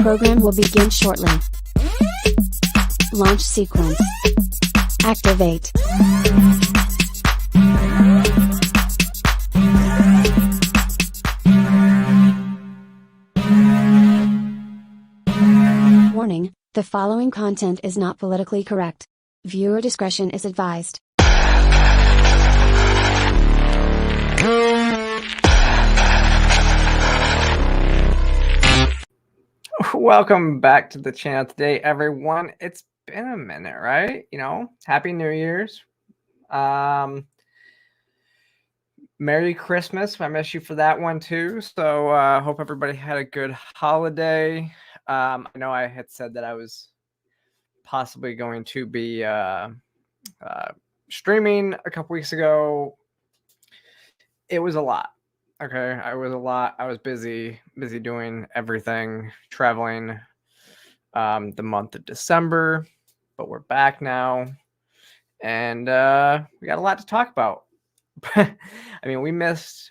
program will begin shortly. Launch sequence. Activate. Warning, the following content is not politically correct. Viewer discretion is advised. Welcome back to the channel today, everyone. It's been a minute, right? Happy New Year's. Merry Christmas. I miss you for that one too. So hope everybody had a good holiday. I know I had said that I was possibly going to be streaming a couple weeks ago. It was a lot. Okay, I was busy doing everything, traveling the month of December, but we're back now, and we got a lot to talk about. I mean, we didn't,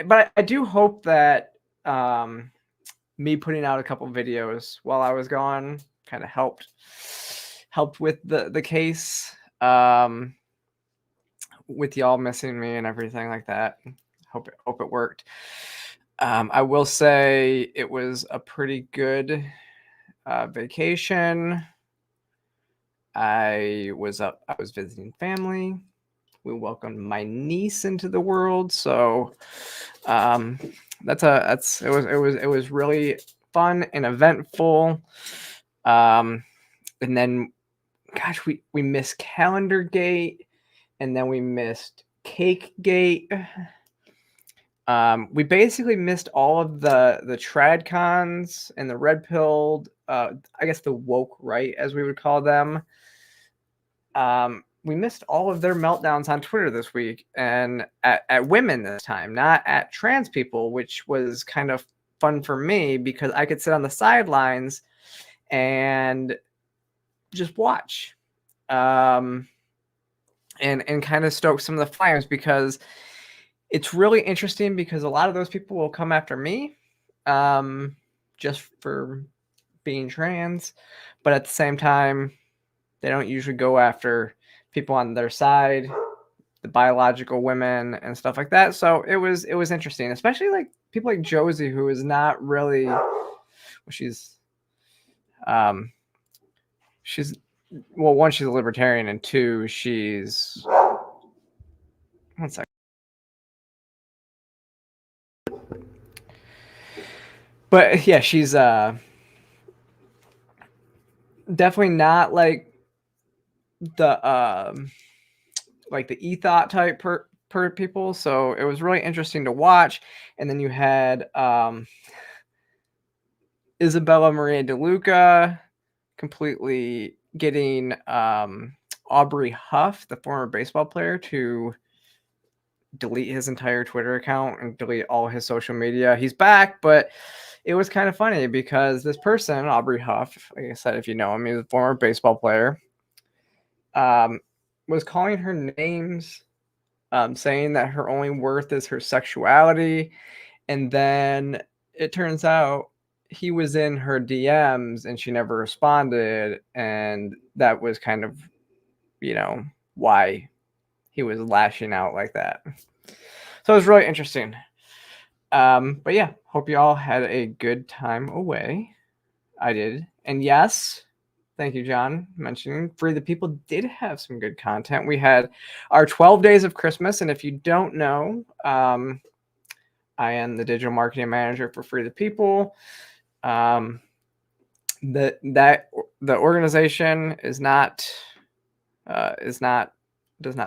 but I do hope that me putting out a couple videos while I was gone kind of helped with the case. With y'all missing me and everything like that. Hope it worked. I will say it was a pretty good vacation. I was visiting family. We welcomed my niece into the world, so it was really fun and eventful. And then, gosh, we missed Calendar Gate. And then we missed Cake Gate. We basically missed all of the trad cons and the red pilled, I guess the woke right, as we would call them. We missed all of their meltdowns on Twitter this week, and at women this time, not at trans people, which was kind of fun for me because I could sit on the sidelines and just watch. And kind of stoke some of the flames, because it's really interesting because a lot of those people will come after me just for being trans, but at the same time, they don't usually go after people on their side, the biological women and stuff like that. So it was interesting, especially like people like Josie, who is not really, she's well, one, she's a libertarian, and two, she's, one second. But yeah, she's definitely not like the e-thought type per people. So it was really interesting to watch. And then you had Isabella Maria DeLuca completely getting Aubrey Huff, the former baseball player, to delete his entire Twitter account and delete all his social media. He's back, but it was kind of funny because this person, Aubrey Huff, like I said, if you know him, he's a former baseball player, was calling her names, saying that her only worth is her sexuality. And then it turns out he was in her DMs and she never responded. And that was kind of, why he was lashing out like that. So it was really interesting. But yeah, hope you all had a good time away. I did. And yes, thank you, John, mentioning Free the People did have some good content. We had our 12 days of Christmas. And if you don't know, I am the digital marketing manager for Free the People. The organization does not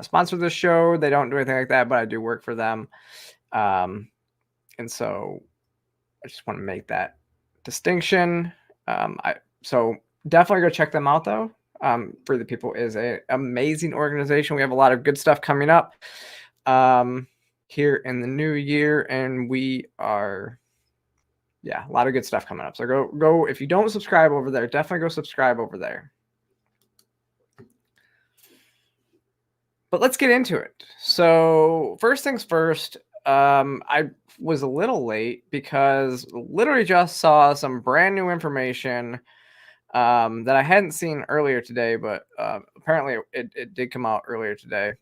sponsor this show. They don't do anything like that, but I do work for them. And so I just want to make that distinction. So definitely go check them out, though. Free the People is an amazing organization. We have a lot of good stuff coming up here in the new year, and we are, a lot of good stuff coming up. So go if you don't subscribe over there, definitely go subscribe over there. But let's get into it. So first things first, I was a little late because literally just saw some brand new information that I hadn't seen earlier today, but apparently it did come out earlier today.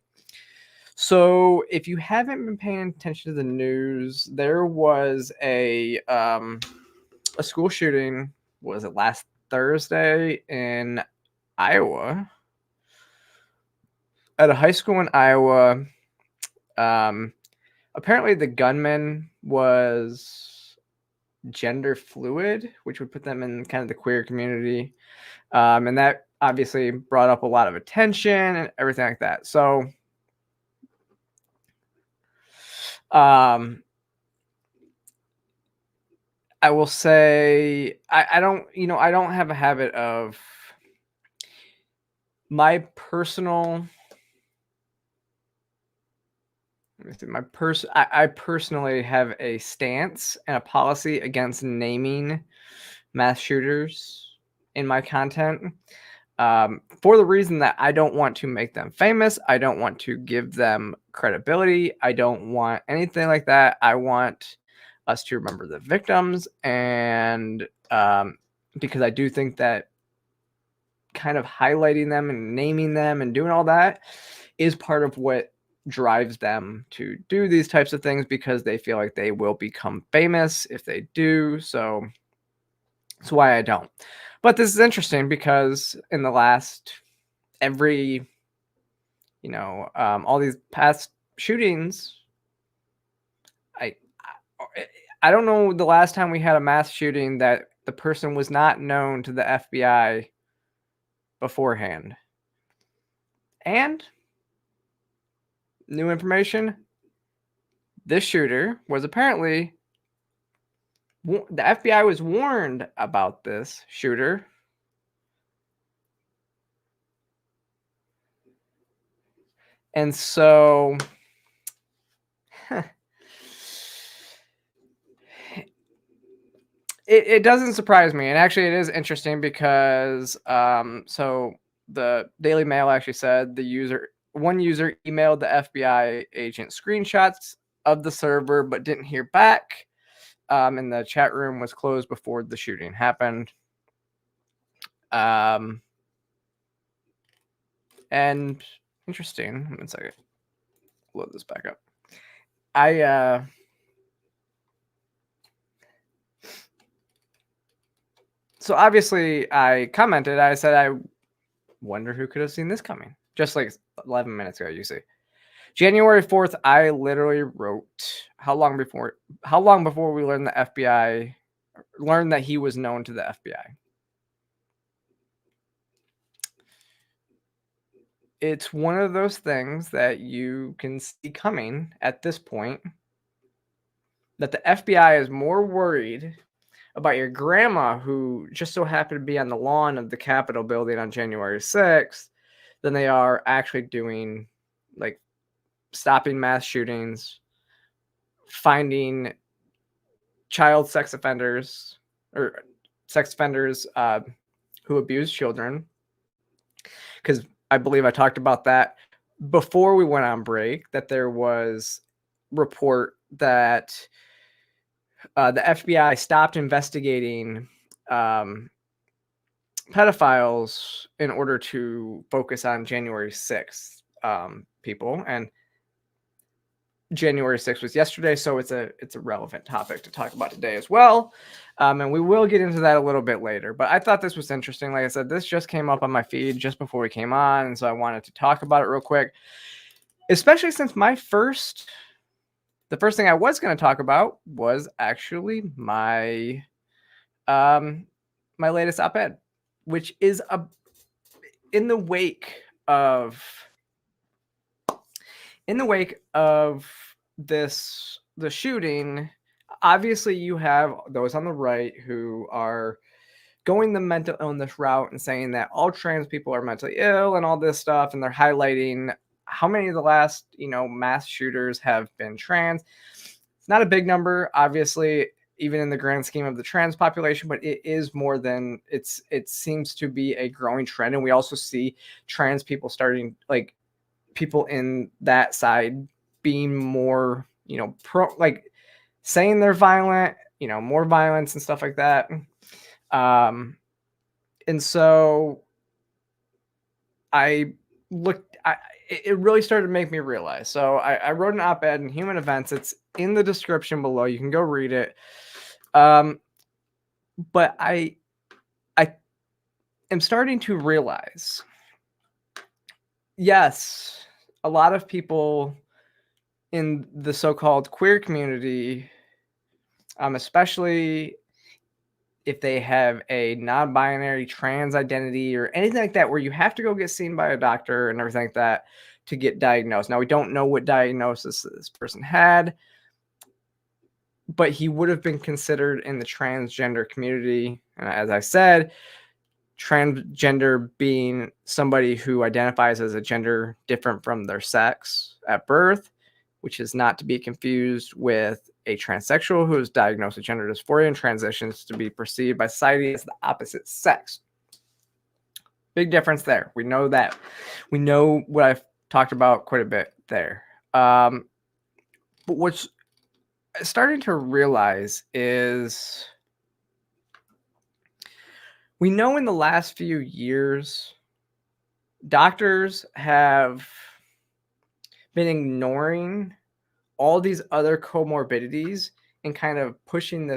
So, if you haven't been paying attention to the news, there was a school shooting. Was it last Thursday in Iowa? At a high school in Iowa. Um, Apparently, the gunman was gender fluid, which would put them in kind of the queer community. And that obviously brought up a lot of attention and everything like that. So, I will say I don't, I don't have a habit of my personal. Let me see, I personally have a stance and a policy against naming mass shooters in my content. For the reason that I don't want to make them famous. I don't want to give them credibility. I don't want anything like that. I want us to remember the victims. And because I do think that kind of highlighting them and naming them and doing all that is part of what drives them to do these types of things, because they feel like they will become famous if they do. So that's why I don't. But this is interesting because in the last all these past shootings, I I don't know the last time we had a mass shooting that the person was not known to the FBI beforehand. And new information, this shooter was apparently, the FBI was warned about this shooter. And so it doesn't surprise me. And actually it is interesting because so the Daily Mail actually said one user emailed the FBI agent screenshots of the server but didn't hear back. And the chat room was closed before the shooting happened. And interesting. 1 second. Load this back up. So obviously I commented. I said, I wonder who could have seen this coming. Just like 11 minutes ago, you see. January 4th, I literally wrote how long before we learned that he was known to the FBI. It's one of those things that you can see coming at this point, that the FBI is more worried about your grandma who just so happened to be on the lawn of the Capitol building on January 6th than they are actually doing, like, stopping mass shootings, finding child sex offenders or sex offenders who abuse children. Because I believe I talked about that before we went on break, that there was report that the FBI stopped investigating pedophiles in order to focus on January 6th people. And January 6th was yesterday, so it's a relevant topic to talk about today as well. And we will get into that a little bit later. But I thought this was interesting. Like I said, this just came up on my feed just before we came on, and so I wanted to talk about it real quick, especially since the first thing I was going to talk about was actually my my latest op-ed, which is in the wake of the shooting. Obviously you have those on the right who are going the mental illness route and saying that all trans people are mentally ill and all this stuff, and they're highlighting how many of the last mass shooters have been trans. It's not a big number, obviously, even in the grand scheme of the trans population, but it is more than it seems to be a growing trend. And we also see trans people starting, like, people in that side being more saying they're violent, more violence and stuff like that. And so it really started to make me realize. So I wrote an op-ed in Human Events. It's in the description below. You can go read it. But I am starting to realize, yes, a lot of people in the so-called queer community, especially if they have a non-binary trans identity or anything like that, where you have to go get seen by a doctor and everything like that to get diagnosed. Now, we don't know what diagnosis this person had, but he would have been considered in the transgender community. And as I said, transgender being somebody who identifies as a gender different from their sex at birth, which is not to be confused with a transsexual who is diagnosed with gender dysphoria and transitions to be perceived by society as the opposite sex. Big difference there. We know that. We know what I've talked about quite a bit there. But what's starting to realize is we know in the last few years, doctors have been ignoring all these other comorbidities and kind of pushing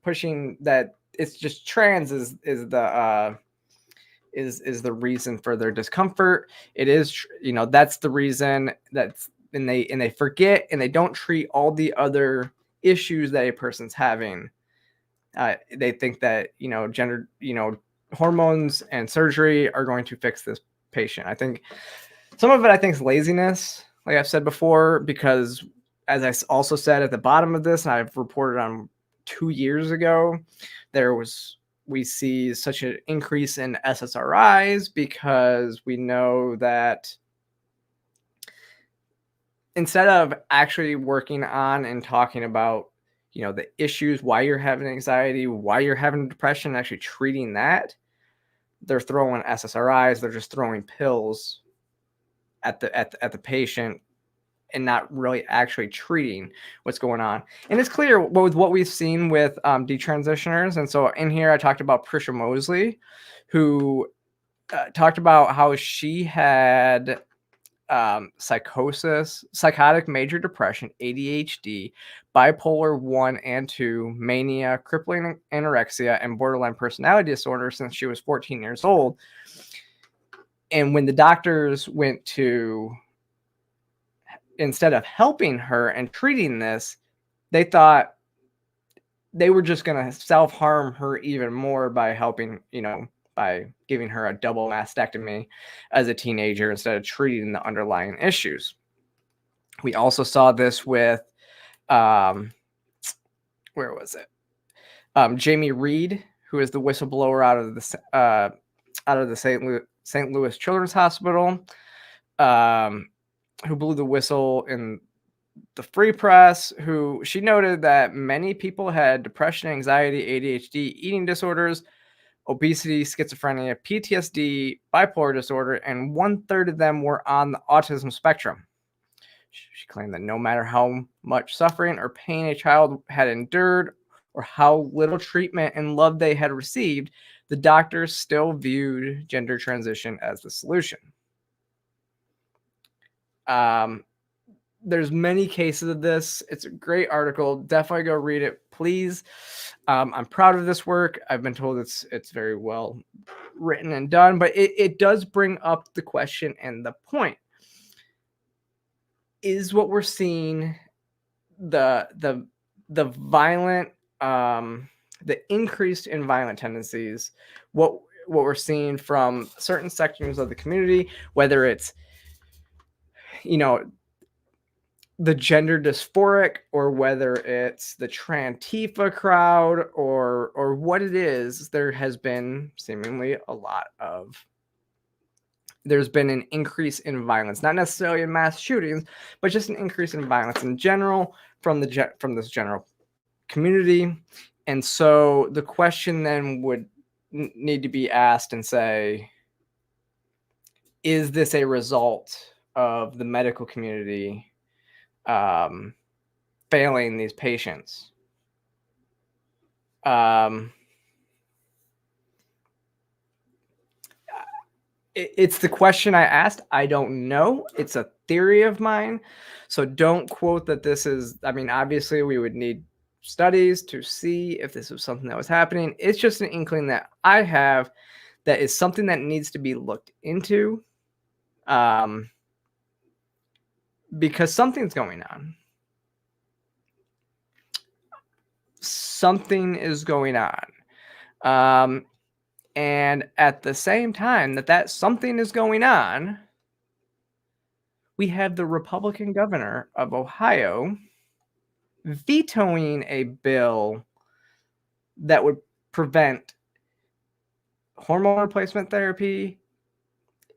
pushing that it's just trans is the reason for their discomfort. It is, that's the reason. And they forget and they don't treat all the other issues that a person's having. They think that gender, hormones and surgery are going to fix this patient. I think some of it is laziness, like I've said before, because as I also said at the bottom of this, and I've reported on 2 years ago, we see such an increase in SSRIs because we know that instead of actually working on and talking about, the issues, why you're having anxiety, why you're having depression, actually treating that, they're throwing SSRIs, they're just throwing pills at the patient and not really actually treating what's going on. And it's clear with what we've seen with detransitioners. And so in here, I talked about Prisha Mosley, who talked about how she had psychosis, psychotic major depression, ADHD, bipolar 1 and 2, mania, crippling anorexia, and borderline personality disorder since she was 14 years old. And when the doctors went to, instead of helping her and treating this, they thought they were just going to self-harm her even more by helping, by giving her a double mastectomy as a teenager instead of treating the underlying issues. We also saw this with, where was it? Jamie Reed, who is the whistleblower out of the St. Louis Children's Hospital, who blew the whistle in the Free Press, who she noted that many people had depression, anxiety, ADHD, eating disorders, obesity, schizophrenia, PTSD, bipolar disorder, and 1/3 of them were on the autism spectrum. She claimed that no matter how much suffering or pain a child had endured or how little treatment and love they had received, the doctors still viewed gender transition as the solution. There's many cases of this. It's a great article. Definitely go read it, please. I'm proud of this work. I've been told it's very well written and done, but it does bring up the question and the point. Is what we're seeing the violent, the increase in violent tendencies, what we're seeing from certain sections of the community, whether it's, the gender dysphoric or whether it's the Trantifa crowd or what it is, there has been seemingly there's been an increase in violence, not necessarily in mass shootings, but just an increase in violence in general from this general community. And so the question then would need to be asked and say, is this a result of the medical community failing these patients. It's the question I asked. I don't know. It's a theory of mine. So don't quote that this is, I mean, obviously we would need studies to see if this was something that was happening. It's just an inkling that I have that is something that needs to be looked into, because something's going on. Something is going on. And at the same time that something is going on, we have the Republican governor of Ohio vetoing a bill that would prevent hormone replacement therapy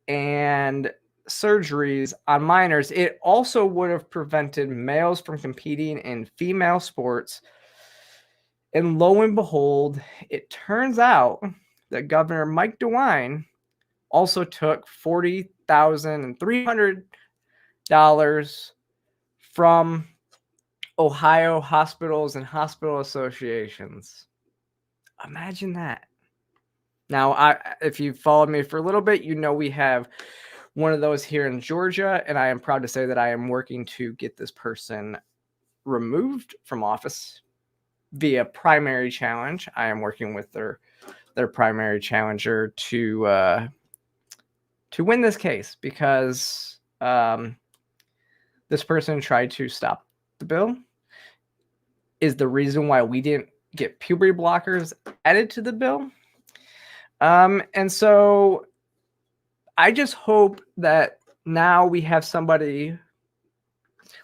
and surgeries on minors. It also would have prevented males from competing in female sports. And lo and behold, it turns out that Governor Mike DeWine also took $40,300 from Ohio hospitals and hospital associations. Imagine that. Now, if you've followed me for a little bit, you know we have one of those here in Georgia, and I am proud to say that I am working to get this person removed from office via primary challenge. I am working with their primary challenger to win this case, because this person tried to stop the bill, is the reason why we didn't get puberty blockers added to the bill. And so I just hope that now we have somebody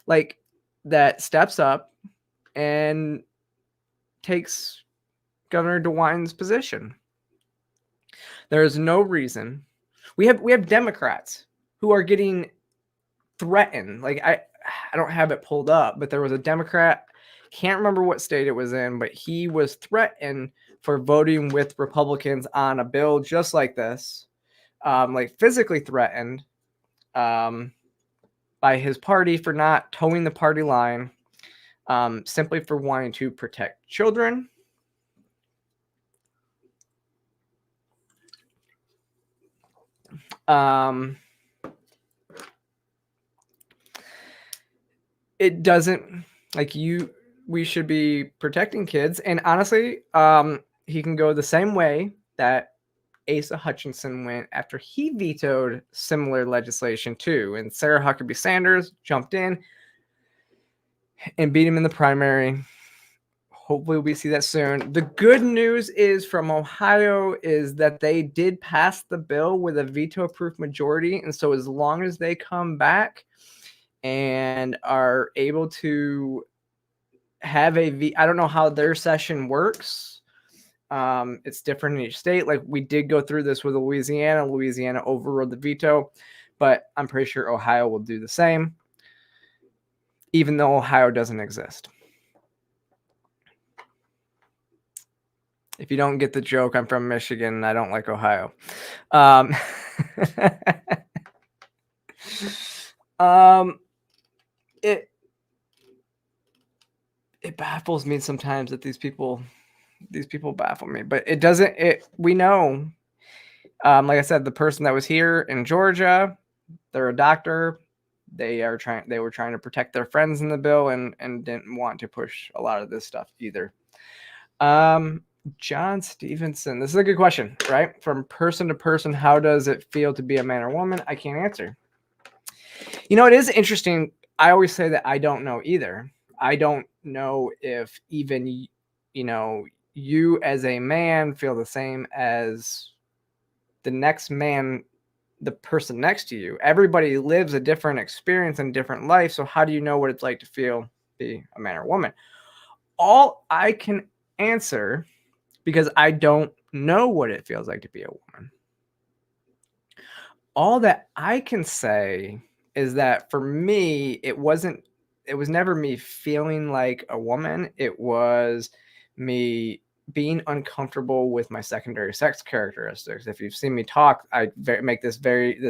like that steps up and takes Governor DeWine's position. There is no reason. We have Democrats who are getting threatened. Like I don't have it pulled up, but there was a Democrat, can't remember what state it was in, but he was threatened for voting with Republicans on a bill just like this, like physically threatened by his party for not towing the party line, simply for wanting to protect children. It doesn't, like, we should be protecting kids. And honestly, he can go the same way that Asa Hutchinson went after he vetoed similar legislation too. And Sarah Huckabee Sanders jumped in and beat him in the primary. Hopefully we see that soon. The good news is from Ohio is that they did pass the bill with a veto-proof majority. And so as long as they come back and are able to have I don't know how their session works. It's different in each state. Like we did go through this with Louisiana. Louisiana overrode the veto, but I'm pretty sure Ohio will do the same, even though Ohio doesn't exist. If you don't get the joke, I'm from Michigan and I don't like Ohio. It baffles me sometimes that these people baffle me, but it doesn't. We know, like I said, the person that was here in Georgia, they're a doctor. They were trying to protect their friends in the bill and didn't want to push a lot of this stuff either. John Stevenson, this is a good question, right? From person to person, how does it feel to be a man or woman? I can't answer. You know, it is interesting. I always say that I don't know either. I don't know if even, you as a man feel the same as the next man, the person next to you. Everybody lives a different experience and different life. So how do you know what it's like to be a man or woman? All I can answer, because I don't know what it feels like to be a woman, all that I can say is that for me, it was never me feeling like a woman. It was me being uncomfortable with my secondary sex characteristics. If you've seen me talk, I make this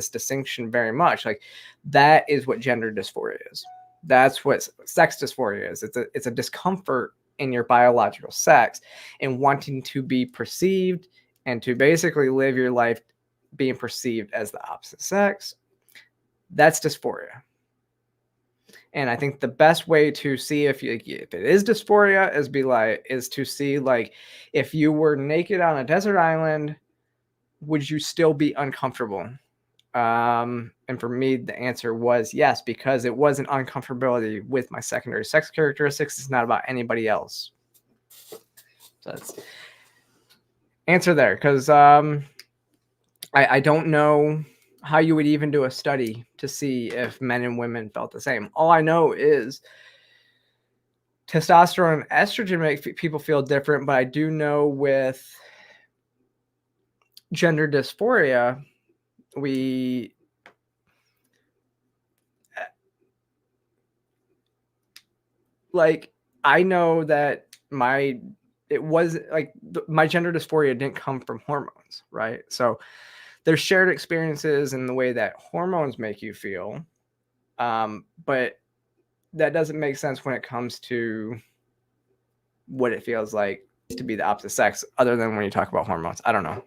distinction very much. Like that is what gender dysphoria is. That's what sex dysphoria is. It's a discomfort in your biological sex and wanting to be perceived and to basically live your life being perceived as the opposite sex. That's dysphoria. And I think the best way to see if it is dysphoria is to see, like, if you were naked on a desert island, would you still be uncomfortable? And for me, the answer was yes, because it was an uncomfortability with my secondary sex characteristics. It's not about anybody else. So that's answer there, because I don't know how you would even do a study to see if men and women felt the same. All I know is testosterone and estrogen make people feel different, but I do know with gender dysphoria, I know that my gender dysphoria didn't come from hormones, right? So there's shared experiences in the way that hormones make you feel, but that doesn't make sense when it comes to what it feels like to be the opposite sex, other than when you talk about hormones. I don't know.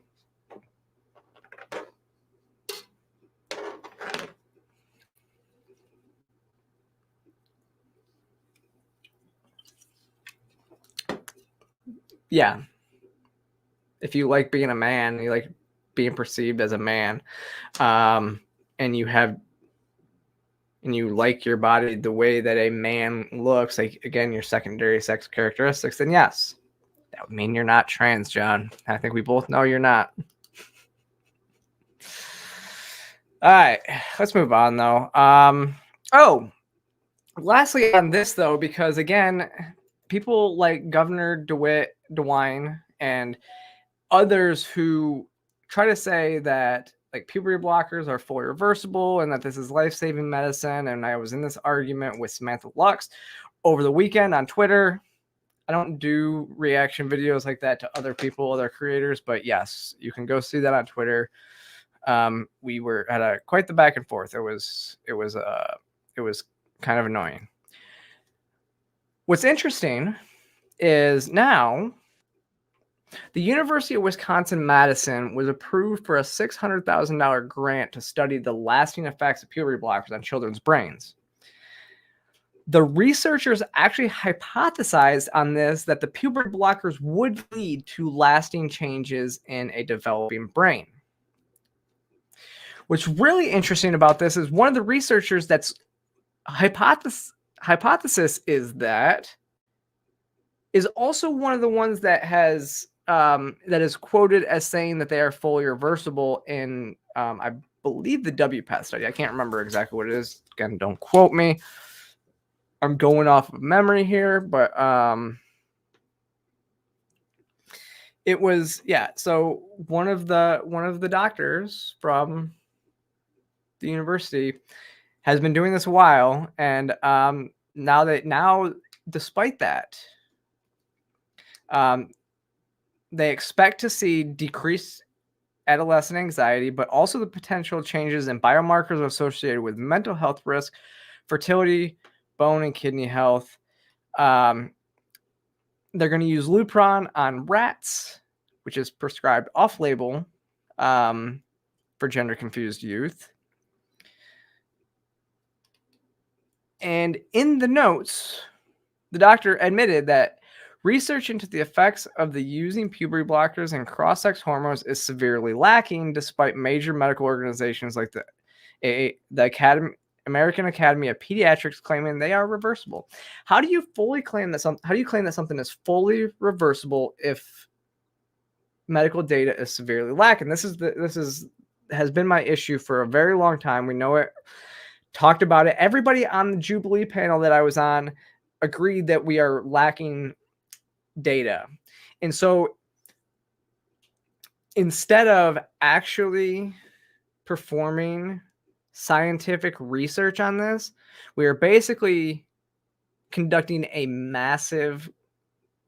Yeah. If you like being a man, you like being perceived as a man, and you like your body the way that a man looks, like, again, your secondary sex characteristics, then yes, that would mean you're not trans, John. I think we both know you're not. All right, let's move on, though. Lastly on this, though, because, again, people like Governor DeWine and others who try to say that, like, puberty blockers are fully reversible and that this is life-saving medicine. And I was in this argument with Samantha Lux over the weekend on Twitter. I don't do reaction videos like that to other people, other creators, but yes, you can go see that on Twitter. We were at quite the back and forth. It was kind of annoying. What's interesting is now the University of Wisconsin-Madison was approved for a $600,000 grant to study the lasting effects of puberty blockers on children's brains. The researchers actually hypothesized on this that the puberty blockers would lead to lasting changes in a developing brain. What's really interesting about this is one of the researchers that's hypothesis is also one of the ones that that is quoted as saying that they are fully reversible in, I believe, the WPATH study. I can't remember exactly what it is. Again, don't quote me. I'm going off of memory here, but it was, yeah. So one of the doctors from the university has been doing this a while, and now despite that, they expect to see decreased adolescent anxiety, but also the potential changes in biomarkers associated with mental health risk, fertility, bone and kidney health. They're going to use Lupron on rats, which is prescribed off-label for gender-confused youth. And in the notes, the doctor admitted that research into the effects of the using puberty blockers and cross-sex hormones is severely lacking, despite major medical organizations like the American Academy of Pediatrics claiming they are reversible. How do you claim that something is fully reversible if medical data is severely lacking? This has been my issue for a very long time. We know it. Talked about it. Everybody on the Jubilee panel that I was on agreed that we are lacking data. And so instead of actually performing scientific research on this, we are basically conducting a massive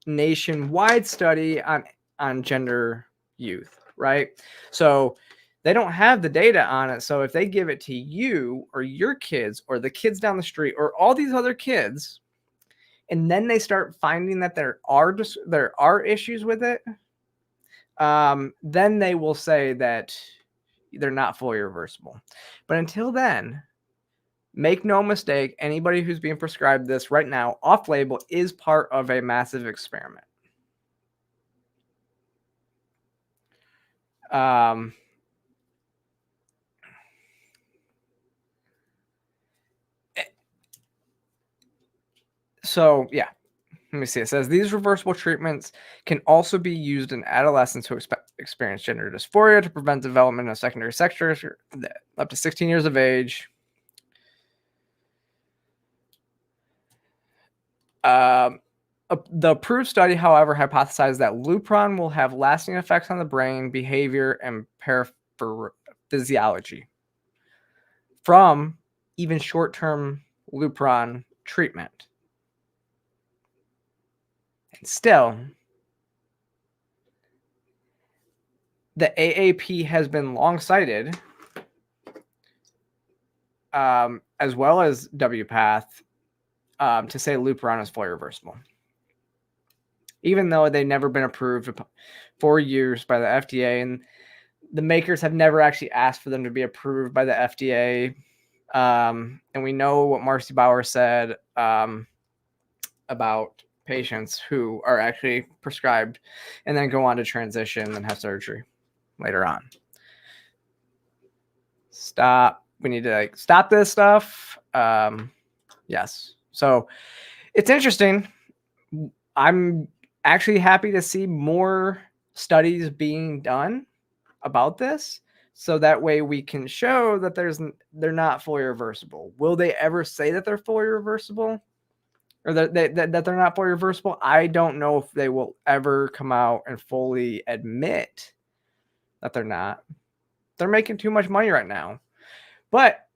nationwide study on gender youth, right? So They don't have the data on it. So if they give it to you or your kids or the kids down the street or all these other kids, and then they start finding that there are issues with it, then they will say that they're not fully reversible. But until then, make no mistake, anybody who's being prescribed this right now off-label is part of a massive experiment. So, yeah. Let me see. It says these reversible treatments can also be used in adolescents who experience gender dysphoria to prevent development of secondary sex drive up to 16 years of age. The approved study, however, hypothesized that Lupron will have lasting effects on the brain, behavior, and physiology from even short-term Lupron treatment. And still, the AAP has been long cited, as well as WPATH, to say Lupron is fully reversible. Even though they've never been approved for use by the FDA, and the makers have never actually asked for them to be approved by the FDA. And we know what Marcy Bauer said about patients who are actually prescribed and then go on to transition and have surgery later on. Stop. We need to stop this stuff. Yes. So it's interesting. I'm actually happy to see more studies being done about this, so that way we can show that they're not fully reversible. Will they ever say that they're fully reversible, or that they're not fully reversible? I don't know if they will ever come out and fully admit that they're not. They're making too much money right now. But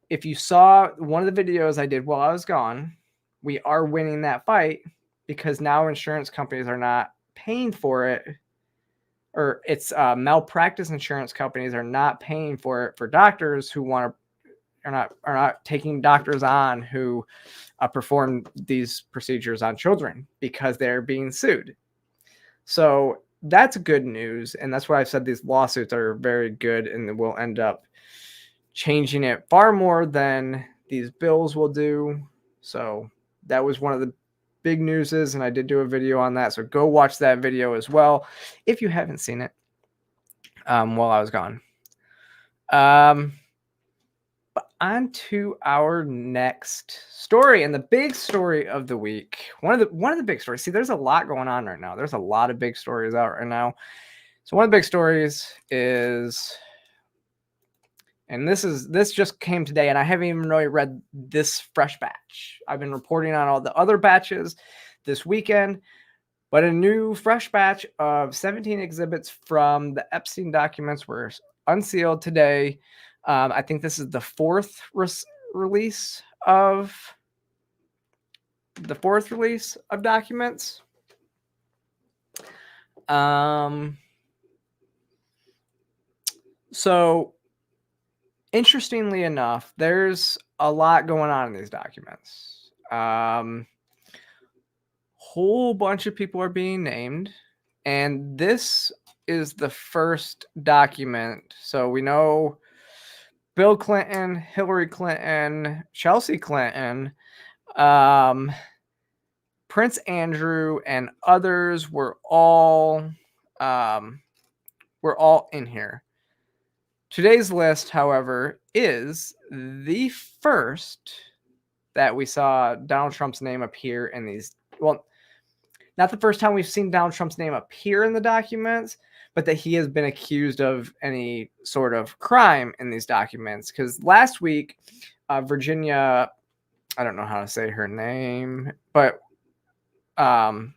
if you saw one of the videos I did while I was gone, we are winning that fight because now insurance companies are not paying for it, or it's malpractice insurance companies are not paying for it for doctors who are not taking doctors on who perform these procedures on children because they're being sued. So that's good news, and that's why I said these lawsuits are very good and will end up changing it far more than these bills will do. So that was one of the big newses, and I did do a video on that. So go watch that video as well if you haven't seen it while I was gone. But on to our next story, and the big story of the week. One of the big stories. See, there's a lot going on right now. There's a lot of big stories out right now. So one of the big stories is, and this just came today, and I haven't even really read this fresh batch. I've been reporting on all the other batches this weekend, but a new fresh batch of 17 exhibits from the Epstein documents were unsealed today. I think this is the fourth release of documents. So interestingly enough, there's a lot going on in these documents. Whole bunch of people are being named, and this is the first document. So we know Bill Clinton, Hillary Clinton, Chelsea Clinton, Prince Andrew, and others were all in here. Today's list, however, is the first that we saw Donald Trump's name appear in these. Well, not the first time we've seen Donald Trump's name appear in the documents, but that he has been accused of any sort of crime in these documents. Because last week, Virginia, I don't know how to say her name, but one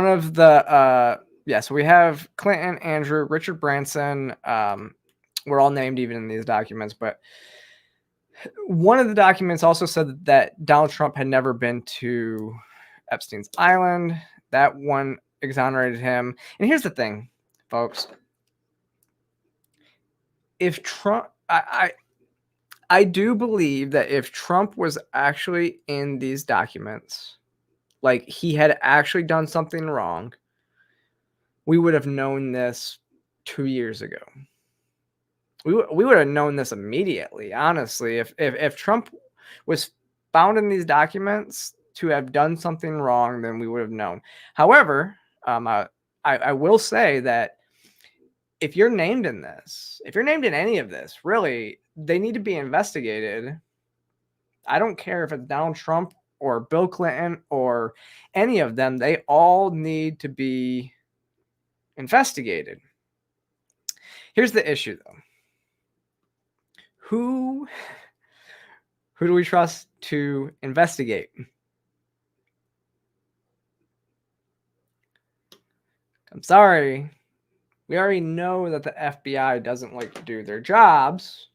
of the so we have Clinton, Andrew, Richard Branson. We're all named even in these documents, but one of the documents also said that Donald Trump had never been to Epstein's island. That one exonerated him. And here's the thing. folks. If Trump, I do believe that if Trump was actually in these documents, like he had actually done something wrong, we would have known this 2 years ago. We would have known this immediately, honestly. If Trump was found in these documents to have done something wrong, then we would have known. However, I will say that if you're named in this, if you're named in any of this, really, they need to be investigated. I don't care if it's Donald Trump or Bill Clinton or any of them. They all need to be investigated. Here's the issue, though. Who do we trust to investigate? I'm sorry. We already know that the FBI doesn't like to do their jobs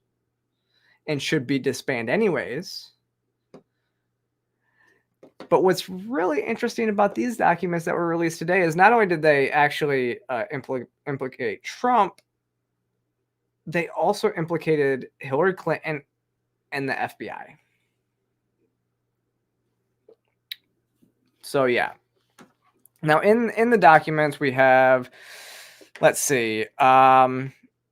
and should be disbanded anyways. But what's really interesting about these documents that were released today is not only did they actually implicate Trump, they also implicated Hillary Clinton and the FBI. So yeah. Now in the documents we have, let's see,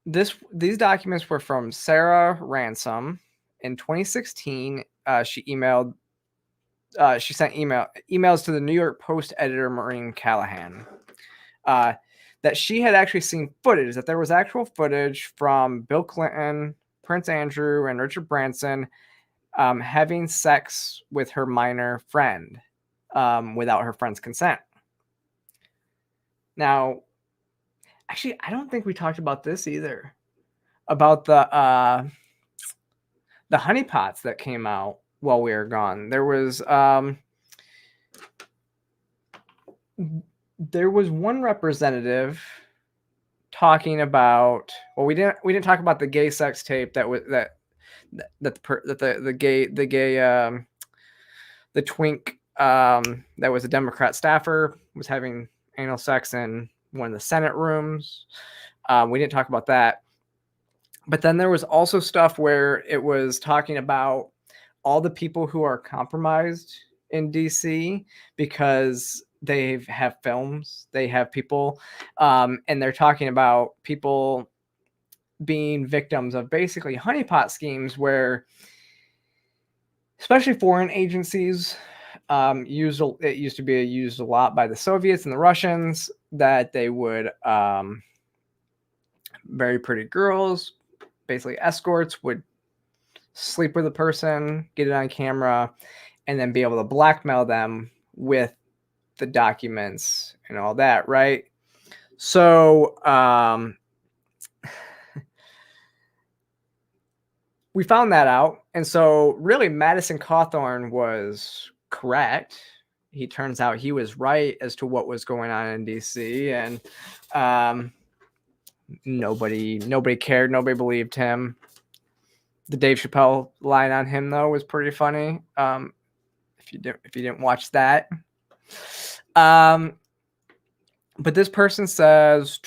these documents were from Sara Ransom in 2016. She sent emails to the New York Post editor Maureen Callahan that she had actually seen footage, that there was actual footage from Bill Clinton, Prince Andrew, and Richard Branson having sex with her minor friend without her friend's consent. Now, actually, I don't think we talked about this either, about the honeypots that came out while we were gone. There was one representative talking about, well, we didn't talk about the gay sex tape that the twink that was a Democrat staffer was having anal sex in one of the Senate rooms. We didn't talk about that. But then there was also stuff where it was talking about all the people who are compromised in DC because they have films, they have people, and they're talking about people being victims of basically honeypot schemes where, especially foreign agencies, it used to be used a lot by the Soviets and the Russians, that they would very pretty girls, basically escorts, would sleep with a person, get it on camera, and then be able to blackmail them with the documents and all that, right? So we found that out. And so really Madison Cawthorn was correct. He turns out he was right as to what was going on in DC, and nobody cared, nobody believed him. The Dave Chappelle line on him, though, was pretty funny. If you didn't watch that, but this person says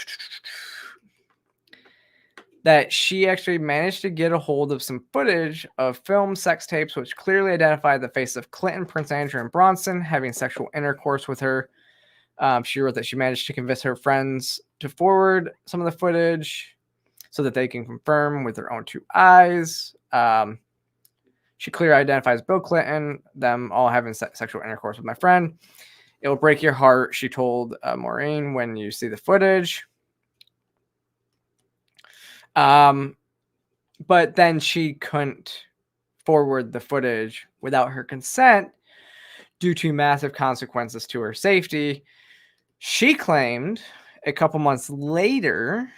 that she actually managed to get a hold of some footage of film sex tapes which clearly identified the face of Clinton, Prince Andrew, and Bronson having sexual intercourse with her. She wrote that she managed to convince her friends to forward some of the footage so that they can confirm with their own two eyes. She clearly identifies Bill Clinton, them all having sexual intercourse with my friend. It will break your heart, she told Maureen, when you see the footage. But then she couldn't forward the footage without her consent due to massive consequences to her safety. She claimed a couple months later,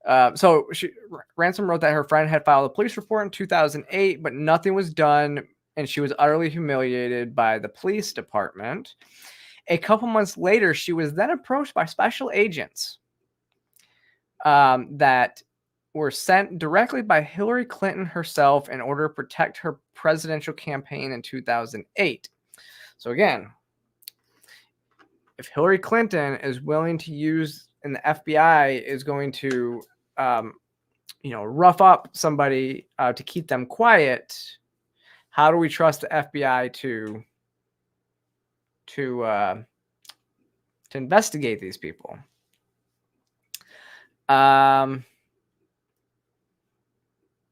Ransom wrote that her friend had filed a police report in 2008, but nothing was done, and she was utterly humiliated by the police department. A couple months later, she was then approached by special agents that were sent directly by Hillary Clinton herself in order to protect her presidential campaign in 2008. So again, if Hillary Clinton is willing to use and the FBI is going to, rough up somebody to keep them quiet, how do we trust the FBI to investigate these people?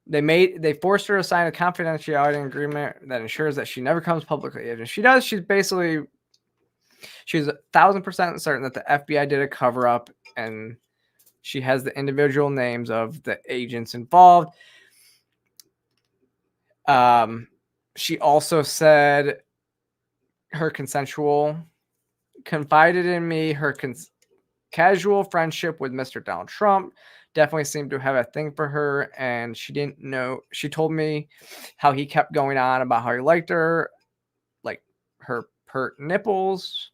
They forced her to sign a confidentiality agreement that ensures that she never comes publicly. And if she does, she's 1,000% certain that the FBI did a cover up, and she has the individual names of the agents involved. She also said her confided in me her casual friendship with Mr. Donald Trump definitely seemed to have a thing for her, and she didn't know. She told me how he kept going on about how he liked her, like her pert nipples.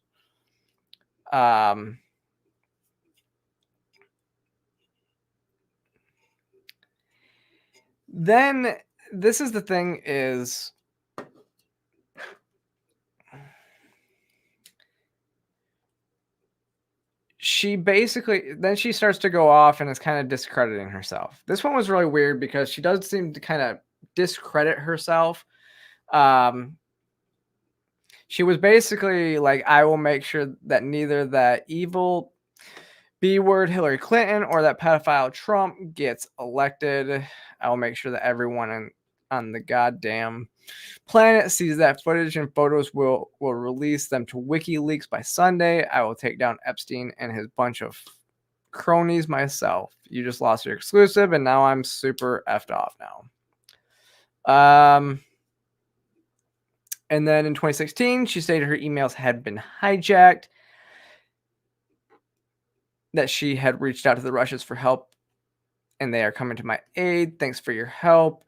Then this is the thing is, she basically, then she starts to go off and is kind of discrediting herself. This one was really weird because she does seem to kind of discredit herself. She was basically like, I will make sure that neither that evil B-word Hillary Clinton or that pedophile Trump gets elected. I will make sure that everyone on the goddamn planet sees that footage, and photos will release them to WikiLeaks by Sunday. I will take down Epstein and his bunch of cronies myself. You just lost your exclusive, and now I'm super effed off now. And then in 2016, she stated her emails had been hijacked, that she had reached out to the Russians for help, and they are coming to my aid. Thanks for your help.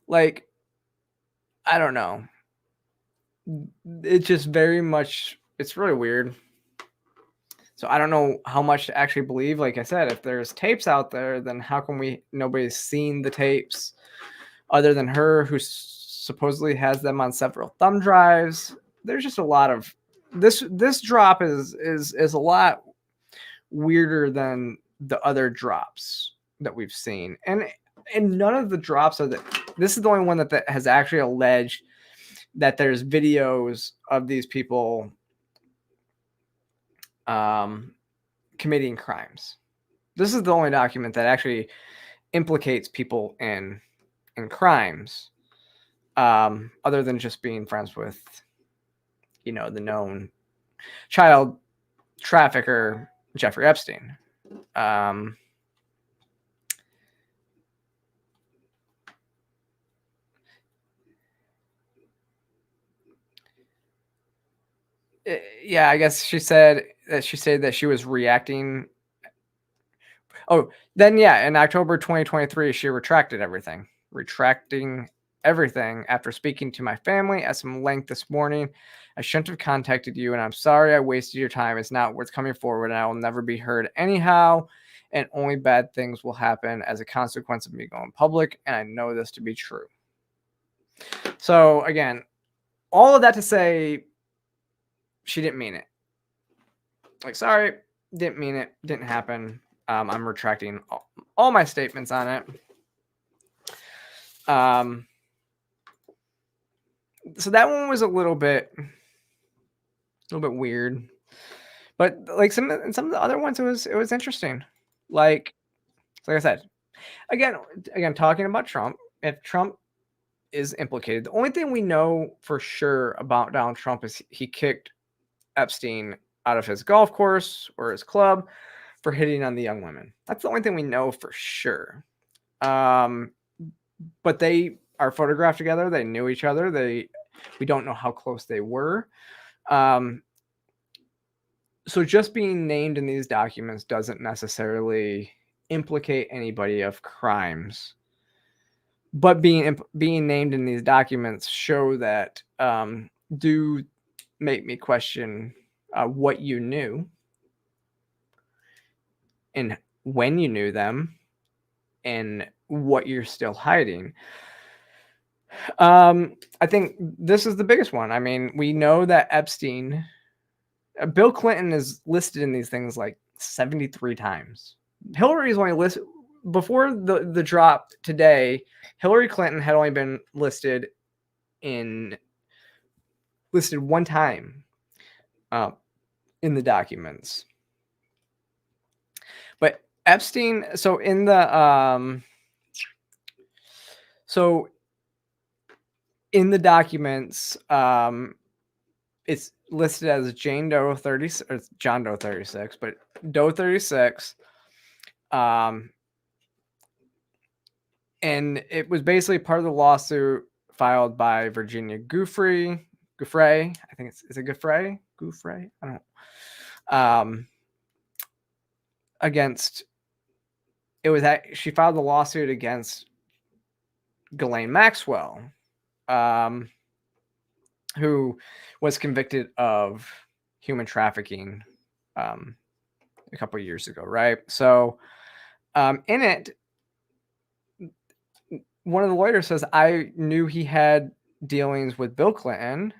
Like, I don't know. It's just very much, it's really weird. So I don't know how much to actually believe. Like I said, if there's tapes out there, then how come nobody's seen the tapes other than her, who supposedly has them on several thumb drives? There's just a lot of this drop is a lot weirder than the other drops that we've seen. And none of the drops are this is the only one that has actually alleged that there's videos of these people committing crimes. This is the only document that actually implicates people in crimes, other than just being friends with, the known child trafficker Jeffrey Epstein. Yeah, I guess she said that she was reacting. Oh, then yeah, in October 2023, she retracting everything after speaking to my family at some length this morning. I shouldn't have contacted you, and I'm sorry I wasted your time. It's not worth coming forward, and I will never be heard anyhow, and only bad things will happen as a consequence of me going public, and I know this to be true. So again, all of that to say, she didn't mean it. Like, sorry, didn't mean it, didn't happen. I'm retracting all my statements on it. So that one was a little bit weird, but like some of the other ones, it was interesting. Like I said, again, talking about Trump. If Trump is implicated, the only thing we know for sure about Donald Trump is he kicked Epstein out of his golf course or his club for hitting on the young women. That's the only thing we know for sure. But they are photographed together. They knew each other. We don't know how close they were. So just being named in these documents doesn't necessarily implicate anybody of crimes. But being named in these documents show that do make me question what you knew and when you knew them and what you're still hiding. I think this is the biggest one. I mean, we know that Epstein, Bill Clinton is listed in these things like 73 times. Hillary is only listed before the drop today. Hillary Clinton had only been listed one time in the documents. But Epstein, so in the documents, it's listed as Jane Doe 30 or John Doe 36, but Doe 36. And it was basically part of the lawsuit filed by Virginia Giuffre. I think is it Giuffre? I don't know. Against, it was that she filed the lawsuit against Ghislaine Maxwell, who was convicted of human trafficking a couple of years ago, right? So in it, one of the lawyers says, I knew he had dealings with Bill Clinton.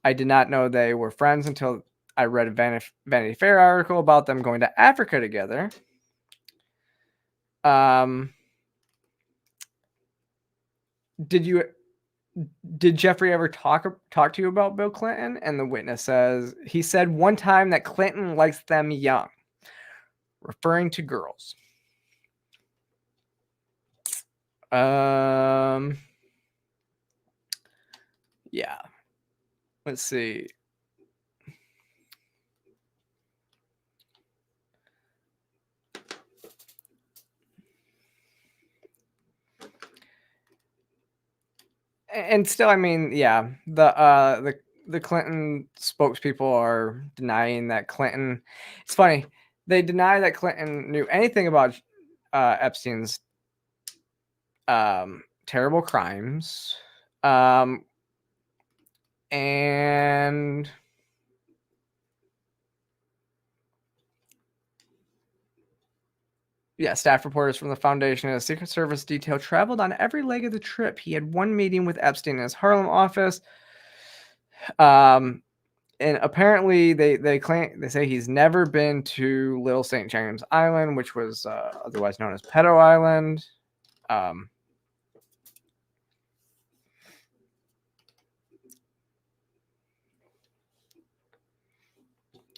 I did not know they were friends until I read a Vanity Fair article about them going to Africa together. Did Jeffrey ever talk to you about Bill Clinton? And the witness says, he said one time that Clinton likes them young, referring to girls. Yeah. Let's see. And still, I mean, yeah, the Clinton spokespeople are denying that Clinton. It's funny, they deny that Clinton knew anything about Epstein's terrible crimes, and yeah, staff reporters from the foundation and a Secret Service detail traveled on every leg of the trip. He had one meeting with Epstein in his Harlem office. And apparently they say he's never been to Little St. James Island, which was otherwise known as Pedo Island.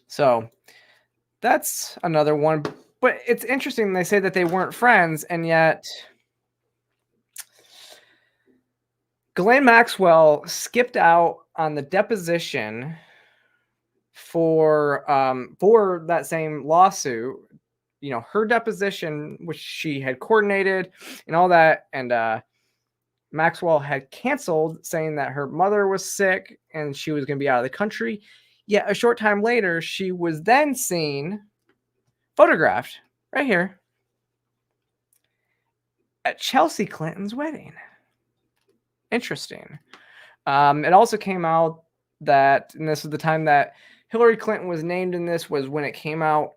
So that's another one. But it's interesting. They say that they weren't friends, and yet Ghislaine Maxwell skipped out on the deposition for that same lawsuit. You know, her deposition, which she had coordinated and all that, and Maxwell had canceled, saying that her mother was sick and she was going to be out of the country. Yet a short time later, she was then seen, photographed right here, at Chelsea Clinton's wedding. Interesting. It also came out that, and this is the time that Hillary Clinton was named in this, was when it came out.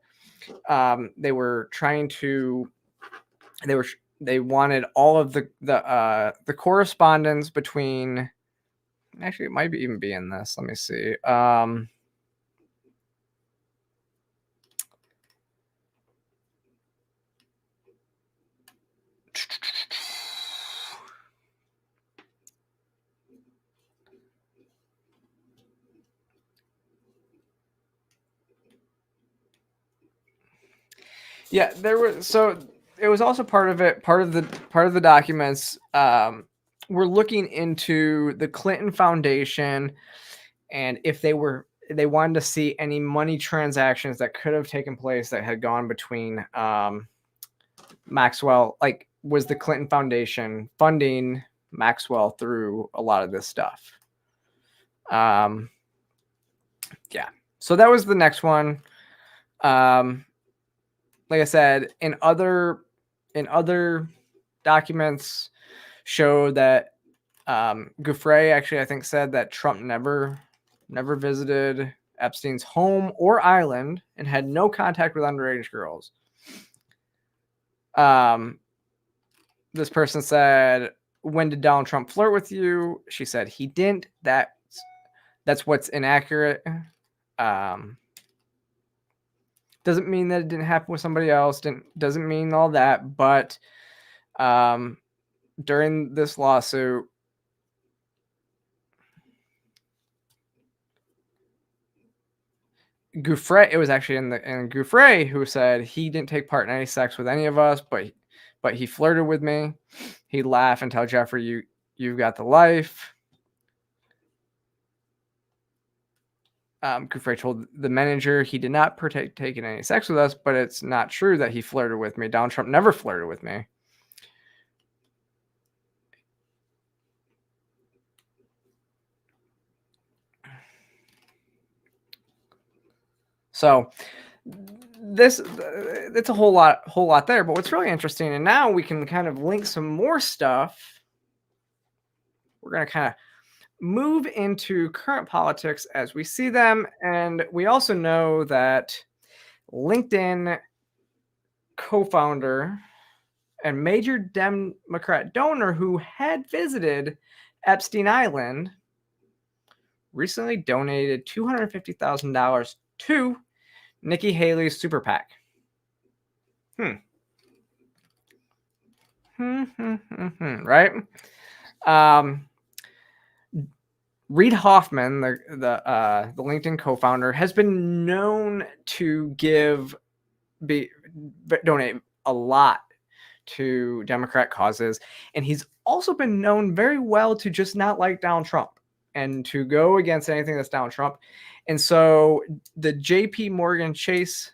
They were trying to, they wanted all of the correspondence between, actually it might even be in this. Let me see. Yeah, there was, so it was also part of the documents. We're looking into the Clinton Foundation, and if they wanted to see any money transactions that could have taken place that had gone between Maxwell, like, was the Clinton Foundation funding Maxwell through a lot of this stuff. Yeah, so that was the next one. Like I said, in other documents show that Giuffre actually, I think, said that Trump never visited Epstein's home or island and had no contact with underage girls. This person said when did Donald Trump flirt with you? She said he didn't. That's what's inaccurate. Doesn't mean that it didn't happen with somebody else. Doesn't mean all that. But during this lawsuit, Gouffre, it was actually in Gouffre who said he didn't take part in any sex with any of us, but he flirted with me. He'd laugh and tell Jeffrey, you've got the life. Gouffre told the manager he did not partake in any sex with us, but it's not true that he flirted with me. Donald Trump never flirted with me. So it's a whole lot there. But what's really interesting, and now we can kind of link some more stuff. We're going to kind of move into current politics as we see them. And we also know that LinkedIn co-founder and major Democrat donor who had visited Epstein Island recently donated $250,000 to Nikki Haley's super PAC. Right? Reid Hoffman, the LinkedIn co-founder, has been known to donate a lot to Democrat causes, and he's also been known very well to just not like Donald Trump and to go against anything that's Donald Trump. And so the JP Morgan Chase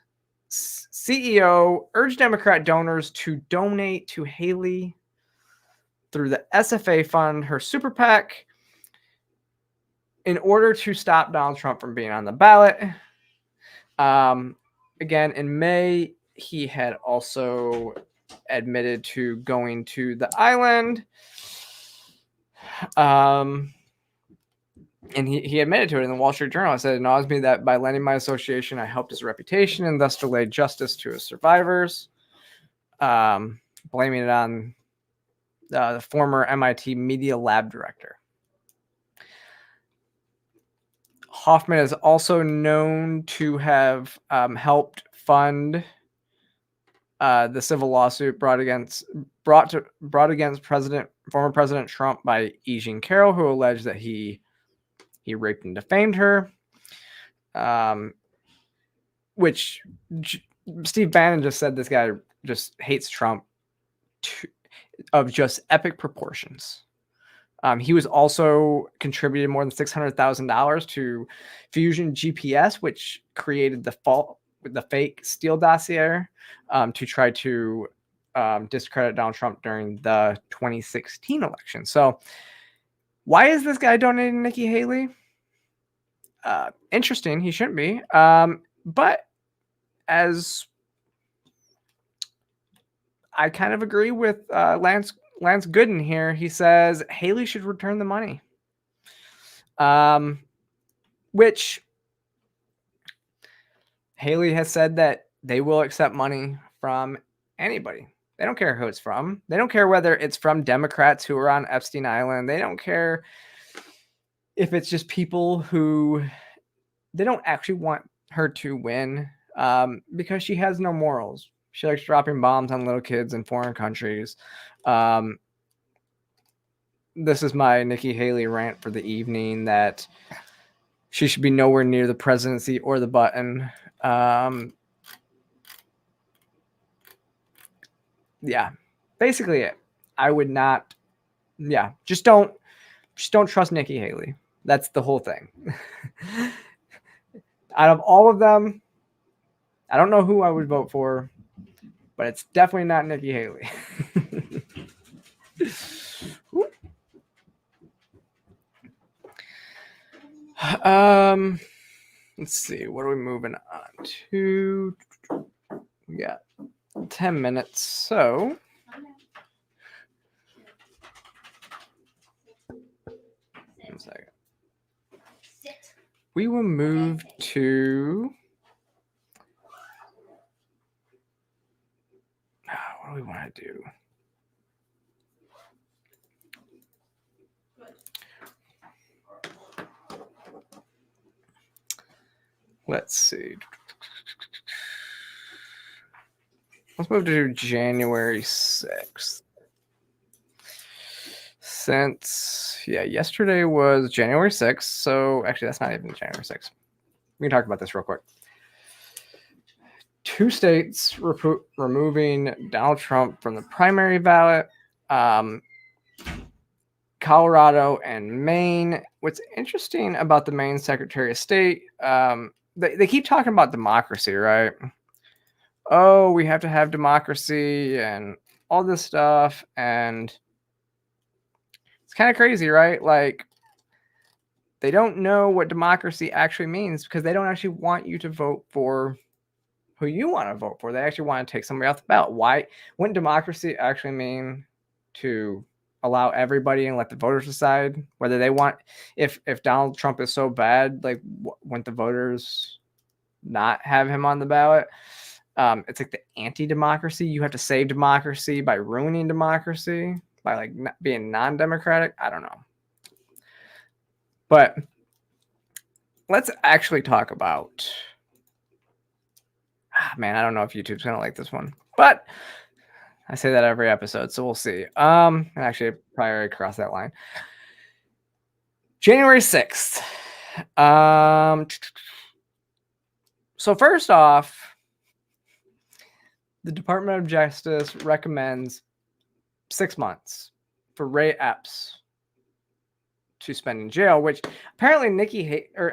CEO urged Democrat donors to donate to Haley through the SFA fund, her super PAC, in order to stop Donald Trump from being on the ballot. Again, in May, he had also admitted to going to the island. And he admitted to it in the Wall Street Journal. I said, it annoys me that by lending my association, I helped his reputation and thus delayed justice to his survivors. Blaming it on the former MIT Media Lab director. Hoffman is also known to have helped fund the civil lawsuit brought against former President Trump by E. Jean Carroll, who alleged that he raped and defamed her. Which Steve Bannon just said this guy just hates Trump of just epic proportions. He was also contributed more than $600,000 to Fusion GPS, which created the fake Steele dossier to try to discredit Donald Trump during the 2016 election. So why is this guy donating Nikki Haley? Interesting. He shouldn't be. But as I kind of agree with Lance Gooden here, he says Haley should return the money. Which Haley has said that they will accept money from anybody. They don't care who it's from. They don't care whether it's from Democrats who are on Epstein Island. They don't care if it's just people who they don't actually want her to win because she has no morals. She likes dropping bombs on little kids in foreign countries. This is my Nikki Haley rant for the evening, that she should be nowhere near the presidency or the button. Yeah, basically it. I would not. Yeah, just don't trust Nikki Haley. That's the whole thing. Out of all of them, I don't know who I would vote for, but it's definitely not Nikki Haley. Let's see. What are we moving on to? We got 10 minutes, so one second. We will move to what do we want to do? Let's see. Let's move to January 6th. Since, yesterday was January 6th. So actually, that's not even January 6th. We can talk about this real quick. 2 states removing Donald Trump from the primary ballot. Colorado and Maine. What's interesting about the Maine Secretary of State, they keep talking about democracy, right? Oh, we have to have democracy and all this stuff. And it's kind of crazy, right? Like, they don't know what democracy actually means because they don't actually want you to vote for who you want to vote for. They actually want to take somebody off the ballot. Why? Wouldn't democracy actually mean to allow everybody and let the voters decide whether they want, if Donald Trump is so bad, like, wouldn't the voters not have him on the ballot? It's like the anti-democracy. You have to save democracy by ruining democracy, by like being non-democratic. I don't know. But let's actually talk about, man, I don't know if YouTube's gonna like this one, but I say that every episode, so we'll see. Actually, I probably already crossed that line. January 6th. So first off, the Department of Justice recommends 6 months for Ray Epps to spend in jail, which apparently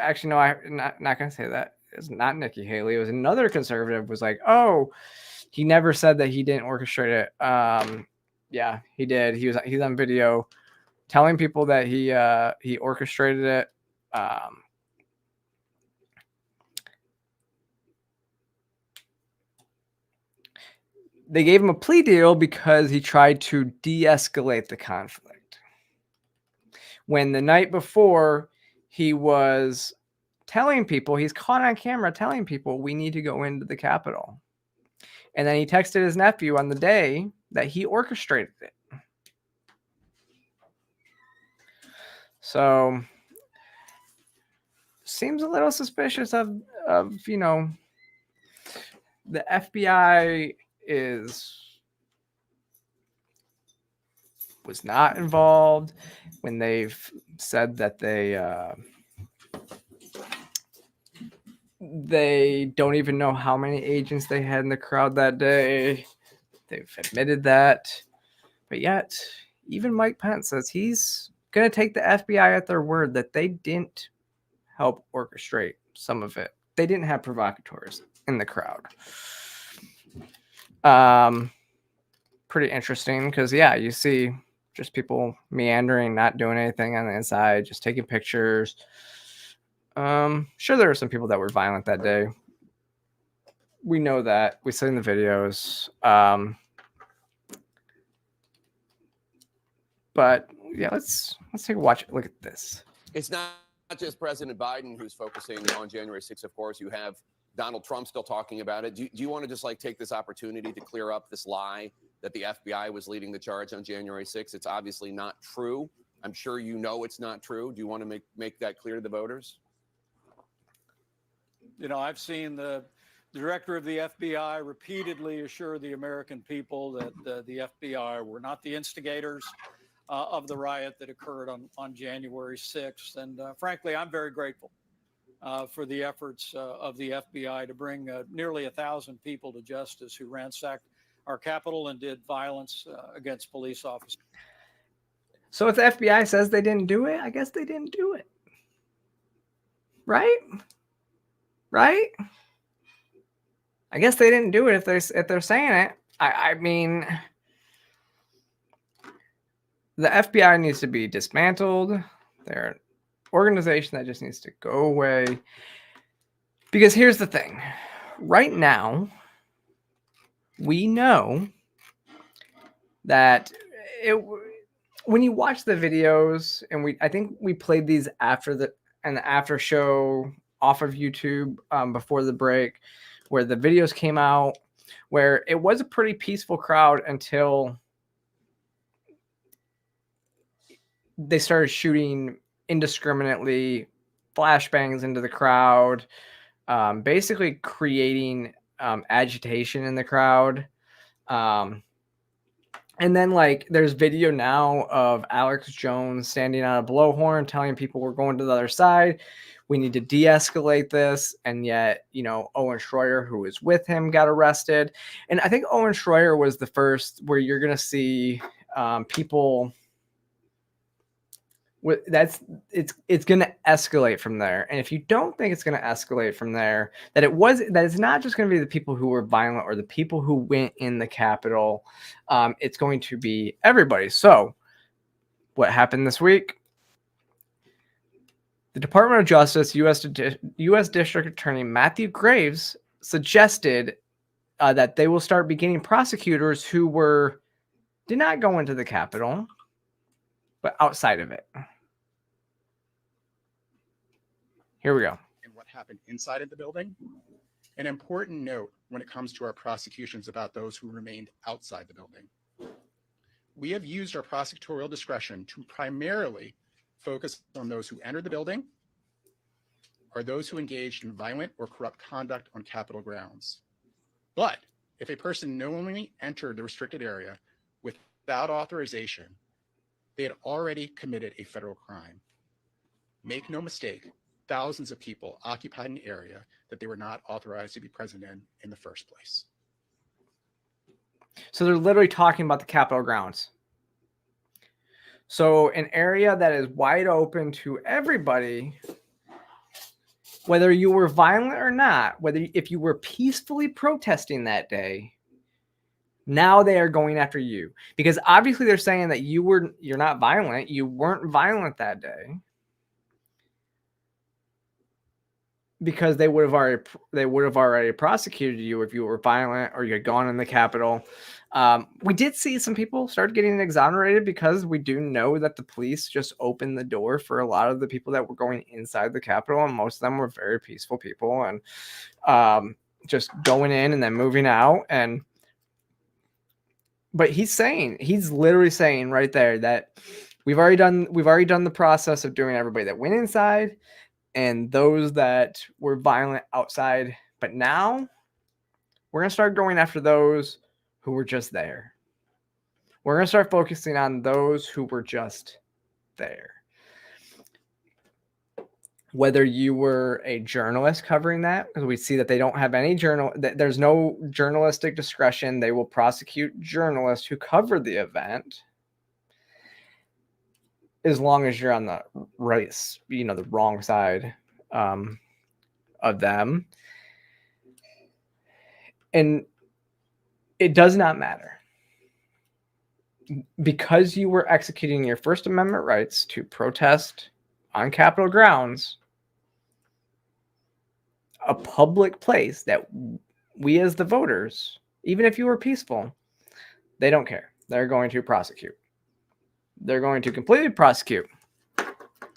actually, no, I'm not going to say that. It's not Nikki Haley. It was another conservative was like, oh, he never said that he didn't orchestrate it. Yeah, he did. He's on video telling people that he orchestrated it. They gave him a plea deal because he tried to de-escalate the conflict. When the night before he was telling people, he's caught on camera telling people, we need to go into the Capitol. And then he texted his nephew on the day that he orchestrated it. So seems a little suspicious of the FBI was not involved when they've said that they don't even know how many agents they had in the crowd that day. They've admitted that. But yet, even Mike Pence says he's going to take the FBI at their word that they didn't help orchestrate some of it. They didn't have provocateurs in the crowd. Pretty interesting because, you see just people meandering, not doing anything on the inside, just taking pictures. Sure, there were some people that were violent that day. We know that. We see in the videos. But yeah, let's take a look at this. It's not just President Biden who's focusing on January 6th, of course. You have Donald Trump still talking about it. Do you want to just take this opportunity to clear up this lie that the FBI was leading the charge on January 6th? It's obviously not true. I'm sure you know it's not true. Do you want to make that clear to the voters? I've seen the director of the FBI repeatedly assure the American people that the FBI were not the instigators of the riot that occurred on January 6th. And frankly, I'm very grateful for the efforts of the FBI to bring nearly 1,000 people to justice who ransacked our Capitol and did violence against police officers. So if the FBI says they didn't do it, I guess they didn't do it. Right? Right? I guess they didn't do it if they're saying it. I mean, the FBI needs to be dismantled. They're an organization that just needs to go away. Because here's the thing. Right now, we know that when you watch the videos, and I think we played these after the after show off of YouTube before the break, where the videos came out, where it was a pretty peaceful crowd until they started shooting indiscriminately flashbangs into the crowd. basically creating agitation in the crowd. And then, like, there's video now of Alex Jones standing on a blowhorn telling people we're going to the other side. We need to de-escalate this. And yet, you know, Owen Schroyer, who was with him, got arrested. And I think Owen Schroyer was the first where you're going to see people... it's going to escalate from there. And if you don't think it's going to escalate from there, that it's not just going to be the people who were violent or the people who went in the Capitol. It's going to be everybody. So what happened this week? The Department of Justice, U.S. District Attorney Matthew Graves suggested that they will start beginning prosecutors who did not go into the Capitol, but outside of it. Here we go. And what happened inside of the building. An important note when it comes to our prosecutions about those who remained outside the building. We have used our prosecutorial discretion to primarily focus on those who entered the building or those who engaged in violent or corrupt conduct on Capitol grounds. But if a person knowingly entered the restricted area without authorization, they had already committed a federal crime. Make no mistake, thousands of people occupied an area that they were not authorized to be present in the first place. So they're literally talking about the Capitol grounds. So an area that is wide open to everybody, whether you were violent or not, if you were peacefully protesting that day, now they are going after you. Because obviously they're saying that you're not violent. You weren't violent that day. Because they would have already prosecuted you if you were violent or you had gone in the Capitol. We did see some people start getting exonerated because we do know that the police just opened the door for a lot of the people that were going inside the Capitol, and most of them were very peaceful people and just going in and then moving out. But he's literally saying right there that we've already done the process of doing everybody that went inside and those that were violent outside. But now we're going to start going after those who were just there. We're going to start focusing on those who were just there. Whether you were a journalist covering that, because we see that they don't have any there's no journalistic discretion. They will prosecute journalists who cover the event as long as you're on the right, the wrong side of them. And it does not matter. Because you were executing your First Amendment rights to protest on Capitol grounds, a public place that we as the voters, even if you were peaceful, they don't care. They're going to prosecute. They're going to completely prosecute.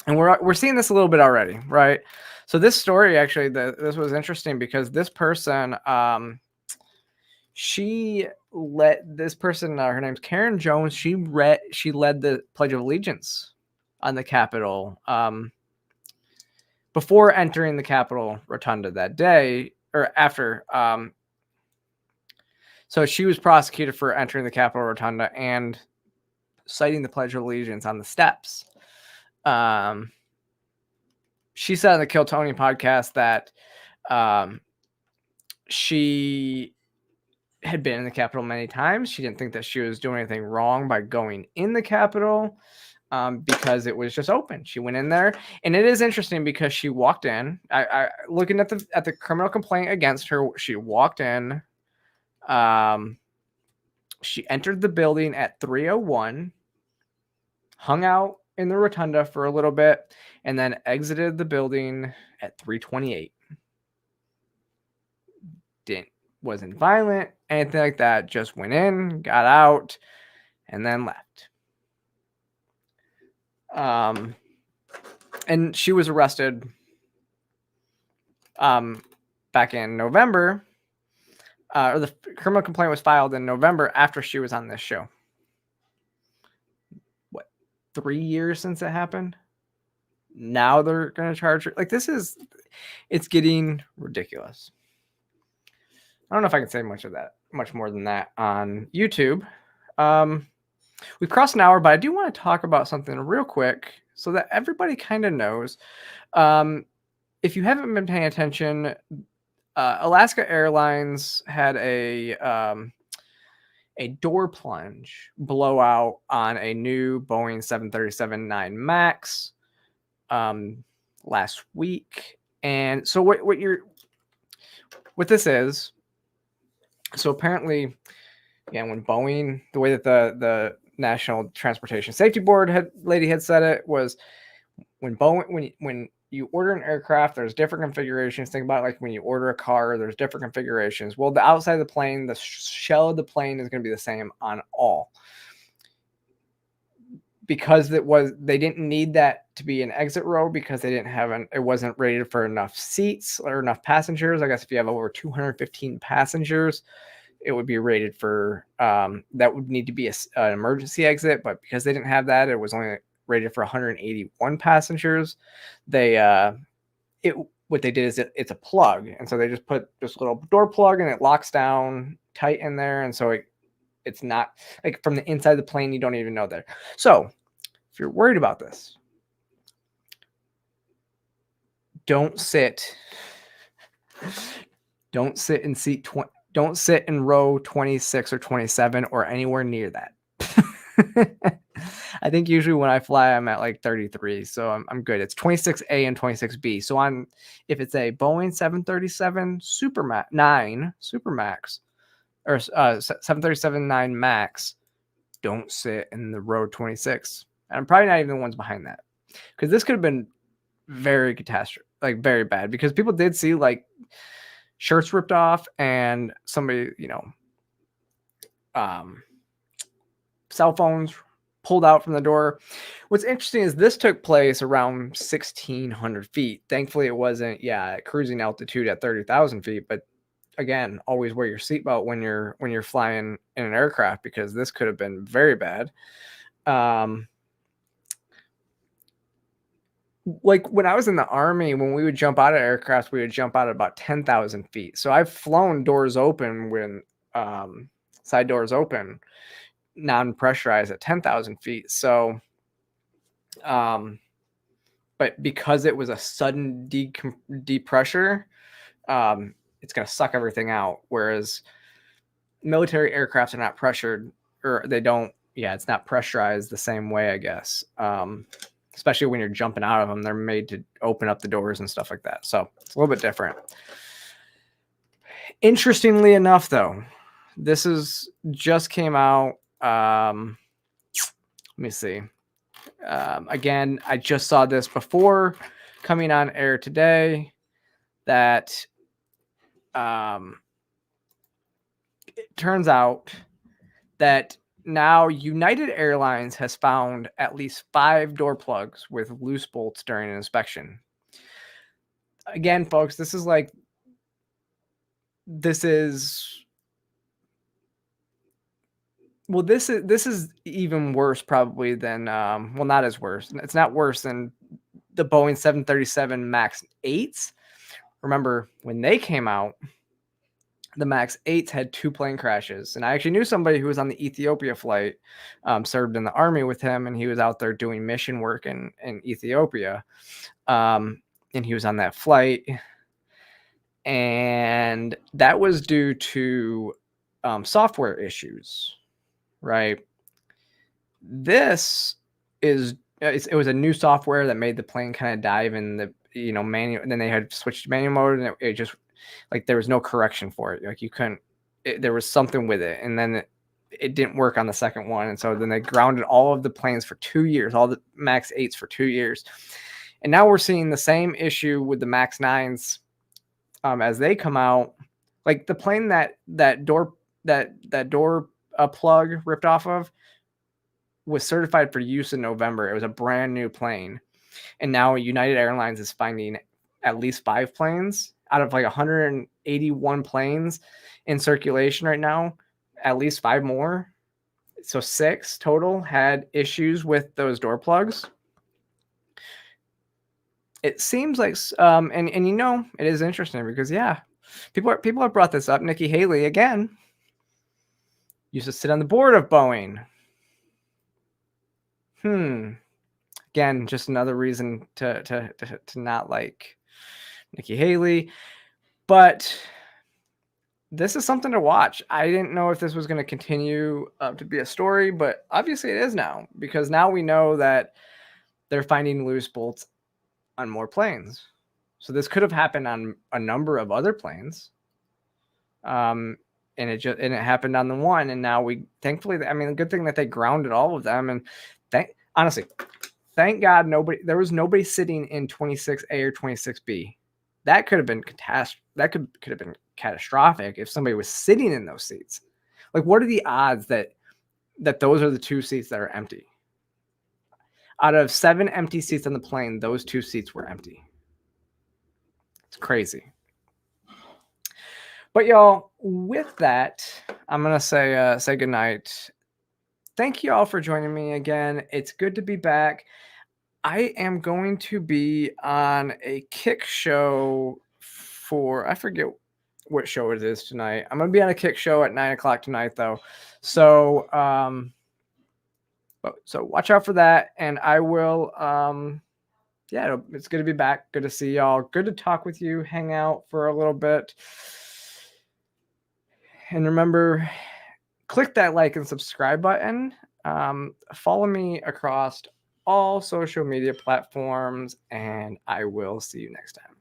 And we're seeing this a little bit already, right? So this story, actually, this was interesting because this person, her name's Karen Jones. She led the Pledge of Allegiance on the Capitol before entering the Capitol Rotunda that day, or after. So she was prosecuted for entering the Capitol Rotunda and citing the Pledge of Allegiance on the steps. She said on the Kill Tony podcast that she had been in the Capitol many times. She didn't think that she was doing anything wrong by going in the Capitol because it was just open. She went in there, and it is interesting because she walked in. I looking at the criminal complaint against her, she walked in. She entered the building at 3:01, hung out in the rotunda for a little bit, and then exited the building at 3:28. Wasn't violent, anything like that. Just went in, got out, and then left. And she was arrested back in November. Or the criminal complaint was filed in November after she was on this show. What, 3 years since it happened? Now they're going to charge her. Like, it's getting ridiculous. I don't know if I can say much more than that on YouTube. We've crossed an hour, but I do want to talk about something real quick so that everybody kind of knows. If you haven't been paying attention, Alaska Airlines had a door plunge blowout on a new Boeing 737-9 MAX last week. And so what this is, so apparently, when Boeing, the way that the National Transportation Safety Board had said it was, when you order an aircraft, there's different configurations. Think about it like when you order a car, there's different configurations. Well, the outside of the plane, the shell of the plane is going to be the same on all. Because they didn't need that to be an exit row because they didn't have it wasn't rated for enough seats or enough passengers. I guess if you have over 215 passengers, it would be rated for, that would need to be an emergency exit. But because they didn't have that, it was only rated for 181 passengers. What they did is it's a plug. And so they just put this little door plug and it locks down tight in there. And so it's not like from the inside of the plane, you don't even know there. So if you're worried about this, don't sit in seat 20. Don't sit in row 26 or 27 or anywhere near that. I think usually when I fly, I'm at like 33. So I'm good. It's 26A and 26B. So if it's a Boeing 737 9 Supermax or 737-9 Max, don't sit in the row 26. And I'm probably not even the ones behind that, because this could have been very catastrophic, like very bad, because people did see like shirts ripped off and somebody, cell phones pulled out from the door. What's interesting is this took place around 1,600 feet. Thankfully, it wasn't, at cruising altitude at 30,000 feet. But again, always wear your seatbelt when you're flying in an aircraft, because this could have been very bad. Like when I was in the Army, when we would jump out of aircraft, we would jump out at about 10,000 feet. So I've flown doors open when side doors open, non-pressurized at 10,000 feet. So, but because it was a sudden depressure, it's going to suck everything out. Whereas military aircraft are not pressured, or they don't, it's not pressurized the same way, I guess. Especially when you're jumping out of them, they're made to open up the doors and stuff like that. So it's a little bit different. Interestingly enough, though, this just came out. Let me see. Again, I just saw this before coming on air today, that it turns out that now United Airlines has found at least 5 door plugs with loose bolts during an inspection. Again, folks, this is even worse probably than, not as worse. It's not worse than the Boeing 737 MAX 8s. Remember when they came out, the MAX 8s had 2 plane crashes. And I actually knew somebody who was on the Ethiopia flight, served in the Army with him, and he was out there doing mission work in Ethiopia. And he was on that flight. And that was due to software issues, right? It was a new software that made the plane kind of dive in the, manual, and then they had switched to manual mode, and it just, like, there was no correction for it. Like, you couldn't, there was something with it, and then it didn't work on the second one. And so then they grounded all of the planes for 2 years, all the MAX 8s for 2 years. And now we're seeing the same issue with the MAX 9s as they come out. Like the plane that door plug ripped off of was certified for use in November. It was a brand new plane. And now United Airlines is finding at least 5 planes out of like 181 planes in circulation right now. At least 5 more. So 6 total had issues with those door plugs. it seems like, and you know, it is interesting because yeah, people have brought this up. Nikki Haley again used to sit on the board of Boeing. Again, just another reason to not like Nikki Haley, but this is something to watch. I didn't know if this was going to continue to be a story, but obviously it is now, because now we know that they're finding loose bolts on more planes. So this could have happened on a number of other planes. And it happened on the one, and now we thankfully, I mean, the good thing that they grounded all of them, and honestly, thank God there was nobody sitting in 26A or 26B. That could have been that could have been catastrophic if somebody was sitting in those seats. Like, what are the odds that those are the 2 seats that are empty? Out of 7 empty seats on the plane, those 2 seats were empty. It's crazy. But y'all, with that, I'm gonna say goodnight. Thank you all for joining me again. It's good to be back. I am going to be on a Kick show for, I forget what show it is tonight. I'm going to be on a Kick show at 9:00 tonight, though. So, so watch out for that. And I will, yeah, it's good to be back. Good to see y'all. Good to talk with you, hang out for a little bit. And remember, click that like and subscribe button. Follow me across all social media platforms, and I will see you next time.